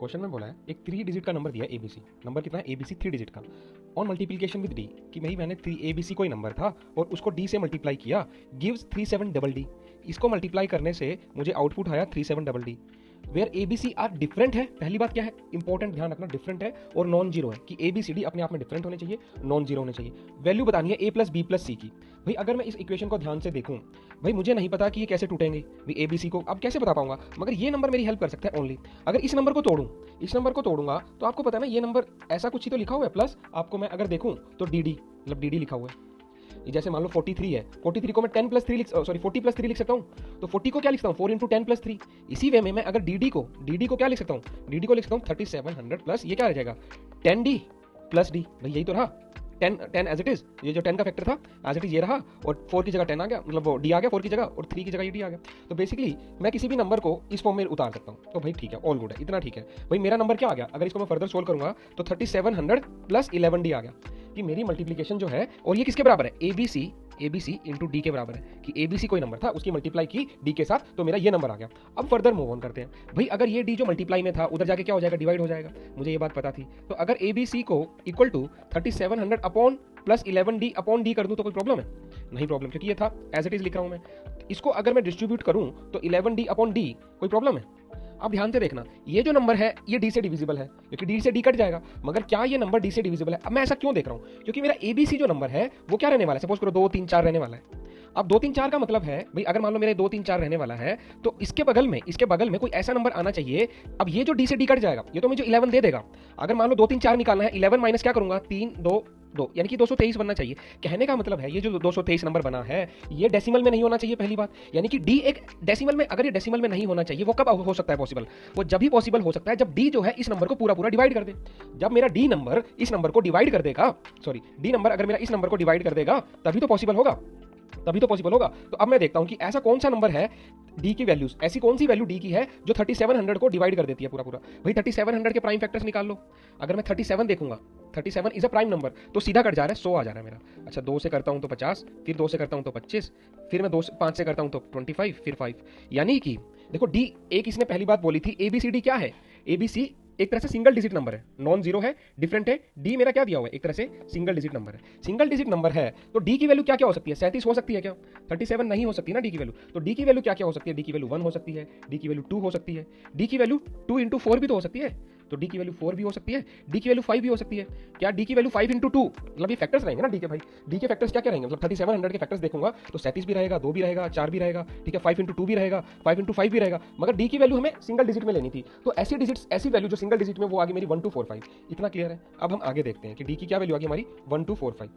Question में बोला है एक 3 डिजिट का नंबर दिया है एबीसी। नंबर कितना है? एबीसी 3 डिजिट का। ऑन मल्टीप्लिकेशन विद डी, कि भाई मैंने एबीसी कोई नंबर था और उसको डी से मल्टीप्लाई किया, गिव्स 37 डी। इसको मल्टीप्लाई करने से मुझे आउटपुट आया 37 D. Where A B C are different है। पहली बात क्या है, इंपॉर्टेंट ध्यान रखना, डिफरेंट है और नॉन जीरो है, कि ए बी सी डी अपने आप में डिफरेंट होने चाहिए, नॉन जीरो होने चाहिए। वैल्यू बतानी है ए प्लस बी प्लस सी की। भाई अगर मैं इस इक्वेशन को ध्यान से देखूं, भाई मुझे नहीं पता कि ये कैसे टूटेंगे, भाई ए बी सी को अब कैसे बता पाऊंगा, मगर ये नंबर मेरी हेल्प कर सकता है ओनली। अगर इस नंबर को तोड़ूं, इस नंबर को तोड़ूंगा तो आपको पता है ना ये नंबर ऐसा कुछ ही तो लिखा हुआ है, प्लस आपको मैं अगर देखूं तो डी डी, मतलब डी डी लिखा हुआ है। जैसे मान लो 43 है, 43 को मैं 10 प्लस 3 40 प्लस 3 लिख सकता हूँ, तो 40 को क्या लिख सकता हूँ 4 इंटू 10 प्लस 3। इसी वे में मैं अगर डी डी को क्या लिख सकता हूँ, डी डी को लिख सकता हूँ 3700 प्लस ये क्या रह जाएगा 10 डी प्लस डी। भाई यही तो रहा 10 एज इट इज, ये जो 10 का फैक्टर था एज इट इज ये रहा, और 4 की जगह 10 आ गया, मतलब वो डी आ गया 4 की जगह, और 3 की जगह ये डी आ गया। तो बेसिकली मैं किसी भी नंबर को इस फॉर्म में उतार सकता हूँ। तो भाई ठीक है, ऑल गुड है, इतना ठीक है। भाई मेरा नंबर क्या आ गया, अगर इसको मैं फर्दर सोल्व करूंगा तो 3700 प्लस 11 डी आ गया, कि मेरी मल्टीप्लिकेशन जो है, और ये किसके बराबर है, A B C into D के बराबर है, कि ए बी सी कोई नंबर था उसकी मल्टीप्लाई की डी के साथ, तो मेरा ये नंबर आ गया। अब फर्दर मूव ऑन करते हैं। भाई अगर ये डी जो मल्टीप्लाई में था उधर जाके क्या हो जाएगा, डिवाइड हो जाएगा, मुझे ये बात पता थी। तो अगर ए बी सी को equal to 3700 upon plus 11 D upon D कर दूं तो कोई प्रॉब्लम है? नहीं प्रॉब्लम, क्योंकि ये था एज इट इज लिख रहा हूं मैं। इसको अगर मैं डिस्ट्रीब्यूट करूं तो 11 डी अपॉन डी, कोई प्रॉब्लम है? अब ध्यान से देखना, ये जो नंबर है ये डी से डिविजिबल है, क्योंकि डी से डी कट जाएगा, मगर क्या ये नंबर डी से डिविजिबल है? अब मैं ऐसा क्यों देख रहा हूं, क्योंकि मेरा एबीसी जो नंबर है वो क्या रहने वाला है, सपोज करो 2 3 4 रहने वाला है। अब 2 3 4 का मतलब है, भाई अगर मान लो मेरे 2 3 4 रहने वाला है, तो इसके बगल में कोई ऐसा नंबर आना चाहिए। अब ये जो डी से डी कट जाएगा ये तो मुझे 11 दे देगा। अगर मान लो 2 3 4 निकालना है, 11 माइनस क्या करूंगा 3 2 2, यानी कि 223 बनना चाहिए। कहने का मतलब है ये जो 223 नंबर बना है ये डेसिमल में नहीं होना चाहिए, पहली बात। यानी कि डी एक डेसिमल में, अगर ये डेसिमल में नहीं होना चाहिए, वो कब हो सकता है पॉसिबल? वो जब भी पॉसिबल हो सकता है जब डी जो है इस नंबर को पूरा पूरा डिवाइड कर दे। जब मेरा डी नंबर इस नंबर को डिवाइड कर देगा, सॉरी डी नंबर अगर मेरा इस नंबर को डिवाइड कर देगा तभी तो पॉसिबल होगा, तभी तो पॉसिबल होगा। तो अब मैं देखता हूं कि ऐसा कौन सा नंबर है डी की वैल्यूज, ऐसी कौन सी वैल्यू डी की है जो 3700 को डिवाइड कर देती है पूरा पूरा। भाई 3700 के प्राइम फैक्टर्स निकाल लो। अगर मैं 37 देखूंगा, 37 इज अ प्राइम नंबर, तो सीधा कट जा रहा है 100 आ जा रहा है मेरा। अच्छा 2 से करता हूं तो 50, फिर 2 से करता हूं तो 25, फिर मैं 5 से करता हूं तो 25, फिर 5। यानी कि देखो डी एक इसने पहली बात बोली थी, एबीसीडी क्या है, एबीसी एक तरह से सिंगल डिजिट नंबर है, नॉन जीरो है, डिफरेंट है। डी मेरा क्या दिया हुआ है, एक तरह से सिंगल डिजिट नंबर है। सिंगल डिजिट नंबर है तो डी की वैल्यू क्या क्या हो सकती है, 37 हो सकती है क्या? 37 नहीं हो सकती ना डी की वैल्यू। तो डी की वैल्यू क्या क्या हो सकती है, डी की वैल्यू 1 हो सकती है, डी की वैल्यू 2 हो सकती है, डी की वैल्यू 2 इंटू 4 भी तो हो सकती है, तो डी की वैल्यू 4 भी हो सकती है, डी की वैल्यू 5 भी हो सकती है। क्या डी की वैल्यू 5 इंटू 2, मतलब ये फैक्टर्स रहेंगे ना डी के। भाई डी के फैक्टर्स क्या क्या रहेंगे, मतलब 3700 के फैक्टर्स देखूंगा तो 37 भी रहेगा, 2 भी रहेगा, 4 भी रहेगा, ठीक है, 5 इंटू 2 भी रहेगा, 5 इंटू 5 भी रहेगा। मगर डी की वैल्यू हमें सिंगल डिजिट में लेनी थी, तो ऐसी डिजिट्स, ऐसी वैल्यू जो सिंगल डिजिट में, वो आगे मेरी 1 2 4 5। इतना क्लियर है? अब हम आगे देखते हैं कि डी की क्या वैल्यू आ गई हमारी 1 2 4 5।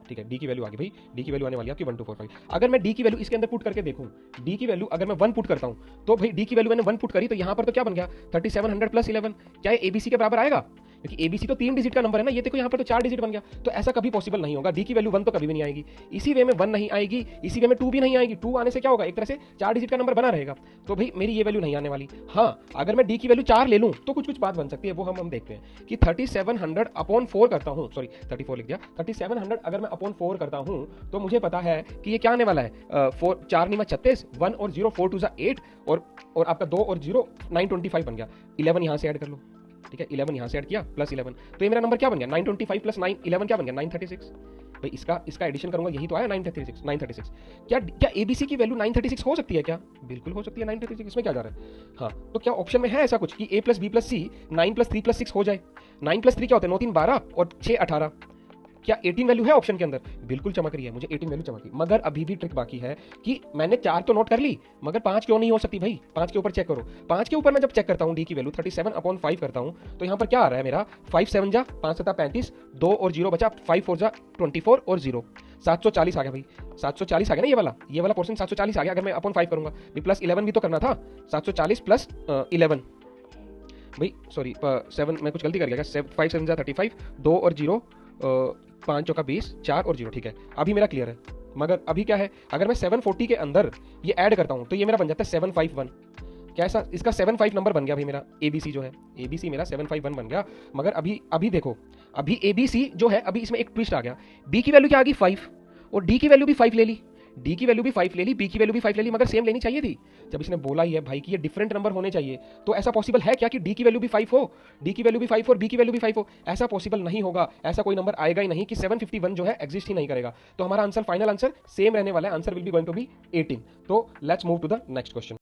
ठीक है, डी की वैल्यू आ गई भाई, डी की वैल्यू आने वाली है आपकी 1 2 4 5। अगर मैं डी की वैल्यू इसके अंदर पुट करके देखूं, डी की वैल्यू अगर मैं 1 पुट करता हूं, तो भाई डी की वैल्यू मैंने 1 पुट करी तो यहां पर तो क्या बन गया 3700 प्लस 11। क्या ये एबीसी के बराबर आएगा? क्योंकि एबीसी तो 3 डिजिट का नंबर है ना, ये देखो यहाँ पर तो 4 डिजिट बन गया। तो ऐसा कभी पॉसिबल नहीं होगा, डी की वैल्यू 1 तो कभी भी नहीं आएगी। इसी वे में 1 नहीं आएगी, इसी वे में 2 भी नहीं आएगी। 2 आने से क्या होगा, एक तरह से 4 डिजिट का नंबर बना रहेगा। तो भाई मेरी ये वैल्यू नहीं आने वाली। हाँ, अगर मैं डी की वैल्यू 4 ले लूं तो कुछ कुछ बात बन सकती है, वो हम देखते हैं कि 3700 अपॉन 4 करता हूं, सॉरी 34 लिख दिया, 3700 अगर मैं अपॉन 4 करता हूं तो मुझे पता है कि ये क्या आने वाला है, 4 9 36, 1 और 0 4 2 8, और आपका 2 और 0 925 बन गया। 11 यहां से ऐड कर लो, ठीक है, 11 यहां से ऐड किया प्लस 11, तो ये मेरा नंबर क्या बन गया 925 प्लस 9 11 क्या बन गया 936। भाई इसका एडिशन करूंगा, यही तो आया 936। क्या एबीसी की वैल्यू 936 हो सकती है क्या? बिल्कुल हो सकती है 936, इसमें क्या जा रहा है? हाँ, तो क्या ऑप्शन में है ऐसा कुछ कि ए प्लस बी प्लस सी 9 प्लस 3 प्लस 6 हो जाए? 9 प्लस 3 क्या होता है, 9 3 12 और 6 18। क्या 18 वैल्यू है ऑप्शन के अंदर? बिल्कुल चमक रही है, मुझे 18 वैल्यू चमक रही, मगर अभी भी ट्रिक बाकी है कि मैंने 4 तो नोट कर ली, मगर 5 क्यों नहीं हो सकती भाई? 5 के ऊपर चेक करो, 5 के ऊपर मैं जब चेक करता हूं डी की वैल्यू 37 अपॉन 5 करता हूं, तो यहां पर क्या आ रहा है मेरा 5 7 जा 5 7 35, 2 और 0 बचा, 5 4 जा 24 और 0 740 आ गया। भाई 740 आ गया ना, ये वाला पोर्शन 740 आ गया। अगर मैं अपॉन 5 करूंगा, प्लस 11 भी तो करना था, 740 प्लस 11, भाई सॉरी 7, मैं कुछ गलती कर गया, 5 7 जा 35, 2 और 0, 5 चौका 20, 4 और 0, ठीक है, अभी मेरा क्लियर है। मगर अभी क्या है, अगर मैं 740 के अंदर ये ऐड करता हूं तो ये मेरा बन जाता है 751। क्या ऐसा इसका 75 नंबर बन गया भाई मेरा एबीसी जो है, एबीसी मेरा 751 बन गया। मगर अभी देखो, अभी एबीसी जो है, अभी इसमें एक ट्विस्ट आ गया, बी की वैल्यू क्या आ गई 5 और डी की वैल्यू भी 5 ले ली। डी की वैल्यू भी 5 ले ली, बी की वैल्यू भी 5 ले ली, मगर सेम लेनी चाहिए थी। जब इसने बोला ही है भाई कि ये डिफरेंट नंबर होने चाहिए, तो ऐसा पॉसिबल है क्या कि डी की वैल्यू भी 5 हो, डी की वैल्यू भी 5 और बी की वैल्यू भी 5 हो? ऐसा पॉसिबल नहीं होगा, ऐसा कोई नंबर आएगा ही नहीं कि 751 जो है एग्जिस्ट ही नहीं करेगा। तो हमारा आंसर, फाइनल आंसर सेम रहने वाला है, answer will be going to be 18। तो let's move to the next question.